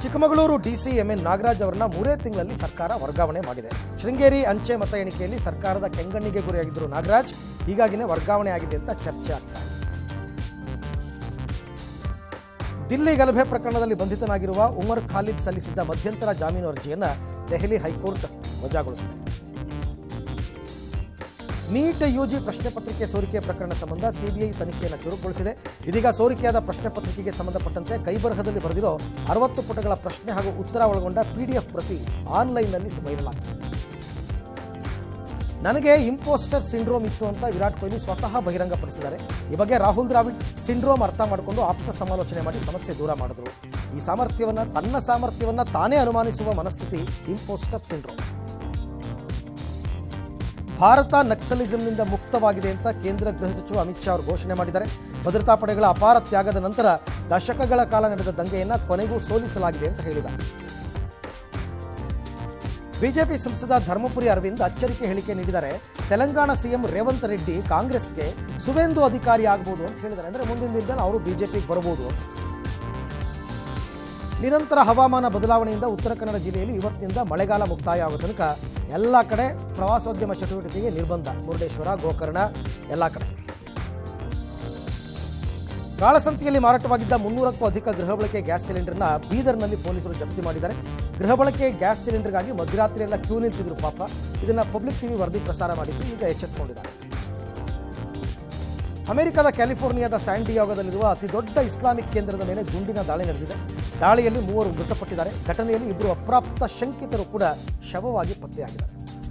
ಚಿಕ್ಕಮಗಳೂರು ಡಿಸಿಎಂಎನ್ ನಾಗರಾಜ್ ಅವರನ್ನ 3 ತಿಂಗಳಲ್ಲಿ ಸರ್ಕಾರ ವರ್ಗಾವಣೆ ಮಾಡಿದೆ. ಶೃಂಗೇರಿ ಅಂಚೆ ಮತ ಎಣಿಕೆಯಲ್ಲಿ ಸರ್ಕಾರದ ಕೆಂಗಣ್ಣಿಗೆ ಗುರಿಯಾಗಿದ್ದರು ನಾಗರಾಜ್. ಹೀಗಾಗಿನೇ ವರ್ಗಾವಣೆ ಆಗಿದೆ ಅಂತ ಚರ್ಚೆ ಆಗ್ತಾ ಇದೆ. ದಿಲ್ಲಿ ಗಲಭೆ ಪ್ರಕರಣದಲ್ಲಿ ಬಂಧಿತನಾಗಿರುವ ಉಮರ್ ಖಾಲಿದ್ ಸಲ್ಲಿಸಿದ್ದ ಮಧ್ಯಂತರ ಜಾಮೀನು ಅರ್ಜಿಯನ್ನು ದೆಹಲಿ ಹೈಕೋರ್ಟ್ ವಜಾಗೊಳಿಸಿದೆ. ನೀಟ್ ಯುಜಿ ಪ್ರಶ್ನೆ ಪತ್ರಿಕೆ ಸೋರಿಕೆ ಪ್ರಕರಣ ಸಂಬಂಧ ಸಿಬಿಐ ತನಿಖೆಯನ್ನು ಚುರುಕುಗೊಳಿಸಿದೆ. ಇದೀಗ ಸೋರಿಕೆಯಾದ ಪ್ರಶ್ನೆ ಪತ್ರಿಕೆಗೆ ಸಂಬಂಧಪಟ್ಟಂತೆ ಕೈಬರಹದಲ್ಲಿ ಬರೆದಿರೋ 60 ಪುಟಗಳ ಪ್ರಶ್ನೆ ಹಾಗೂ ಉತ್ತರ ಒಳಗೊಂಡ PDF ಪ್ರತಿ ಆನ್ಲೈನ್ನಲ್ಲಿ ವೈರಲ್ ಆಗಿದೆ. ನನಗೆ ಇಂಪೋಸ್ಟರ್ ಸಿಂಡ್ರೋಮ್ ಇತ್ತು ಅಂತ ವಿರಾಟ್ ಕೊಹ್ಲಿ ಸ್ವತಃ ಬಹಿರಂಗಪಡಿಸಿದ್ದಾರೆ. ಈ ಬಗ್ಗೆ ರಾಹುಲ್ ದ್ರಾವಿಡ್ ಸಿಂಡ್ರೋಮ್ ಅರ್ಥ ಮಾಡಿಕೊಂಡು ಆಪ್ತ ಸಮಾಲೋಚನೆ ಮಾಡಿ ಸಮಸ್ಯೆ ದೂರ ಮಾಡಿದ್ರು. ಈ ತನ್ನ ಸಾಮರ್ಥ್ಯವನ್ನು ತಾನೇ ಅನುಮಾನಿಸುವ ಮನಸ್ಥಿತಿ ಇಂಪೋಸ್ಟರ್ ಸಿಂಡ್ರೋಮ್. ಭಾರತ ನಕ್ಸಲಿಸಂನಿಂದ ಮುಕ್ತವಾಗಿದೆ ಅಂತ ಕೇಂದ್ರ ಗೃಹ ಸಚಿವ ಅಮಿತ್ ಶಾ ಅವರು ಘೋಷಣೆ ಮಾಡಿದ್ದಾರೆ. ಭದ್ರತಾ ಪಡೆಗಳ ಅಪಾರ ತ್ಯಾಗದ ನಂತರ ದಶಕಗಳ ಕಾಲ ನಡೆದ ದಂಗೆಯನ್ನು ಕೊನೆಗೂ ಸೋಲಿಸಲಾಗಿದೆ ಅಂತ ಹೇಳಿದ್ದಾರೆ. ಬಿಜೆಪಿ ಸಂಸದ ಧರ್ಮಪುರಿ ಅರವಿಂದ್ ಅಚ್ಚರಿಕೆ ಹೇಳಿಕೆ ನೀಡಿದ್ದಾರೆ. ತೆಲಂಗಾಣ ಸಿಎಂ ರೇವಂತ್ ರೆಡ್ಡಿ ಕಾಂಗ್ರೆಸ್ಗೆ ಸುವೇಂದು ಅಧಿಕಾರಿ ಆಗಬಹುದು ಅಂತ ಹೇಳಿದ್ದಾರೆ. ಅಂದರೆ ಮುಂದಿನ ದಿನದಲ್ಲಿ ಅವರು ಬಿಜೆಪಿಗೆ ಬರಬಹುದು. ನಿರಂತರ ಹವಾಮಾನ ಬದಲಾವಣೆಯಿಂದ ಉತ್ತರ ಕನ್ನಡ ಜಿಲ್ಲೆಯಲ್ಲಿ ಇವತ್ತಿನಿಂದ ಮಳೆಗಾಲ ಮುಕ್ತಾಯ ಆಗೋ ತನಕ ಎಲ್ಲ ಕಡೆ ಪ್ರವಾಸೋದ್ಯಮ ಚಟುವಟಿಕೆಗೆ ನಿರ್ಬಂಧ. ಮುರುಡೇಶ್ವರ, ಗೋಕರ್ಣ ಎಲ್ಲ ಕಡೆ. ಕಾಳಸಂತೆಯಲ್ಲಿ ಮಾರಾಟವಾಗಿದ್ದ 300ಕ್ಕೂ ಅಧಿಕ ಗೃಹ ಬಳಕೆ ಗ್ಯಾಸ್ ಸಿಲಿಂಡರ್ನ ಬೀದರ್ನಲ್ಲಿ ಪೊಲೀಸರು ಜಪ್ತಿ ಮಾಡಿದ್ದಾರೆ. ಗೃಹ ಬಳಕೆ ಗ್ಯಾಸ್ ಸಿಲಿಂಡರ್ಗಾಗಿ ಮಧ್ಯರಾತ್ರಿಯೆಲ್ಲ ಕ್ಯೂ ನಿಂತಿದ್ರು ಪಾಪ. ಇದನ್ನು ಪಬ್ಲಿಕ್ ಟಿವಿ ವರದಿ ಪ್ರಸಾರ ಮಾಡಿದ್ದು ಈಗ ಎಚ್ಚೆತ್ತುಕೊಂಡಿದ್ದಾರೆ. ಅಮೆರಿಕದ ಕ್ಯಾಲಿಫೋರ್ನಿಯಾದ ಸ್ಯಾನ್ ಡಿಯಾಗೋದಲ್ಲಿರುವ ಅತಿ ದೊಡ್ಡ ಇಸ್ಲಾಮಿಕ್ ಕೇಂದ್ರದ ಮೇಲೆ ಗುಂಡಿನ ದಾಳಿ ನಡೆದಿದೆ. ದಾಳಿಯಲ್ಲಿ 3 ಮೃತಪಟ್ಟಿದ್ದಾರೆ. ಘಟನೆಯಲ್ಲಿ 2 ಅಪ್ರಾಪ್ತ ಶಂಕಿತರು ಕೂಡ ಶವವಾಗಿ ಪತ್ತೆಯಾಗಿದ್ದಾರೆ.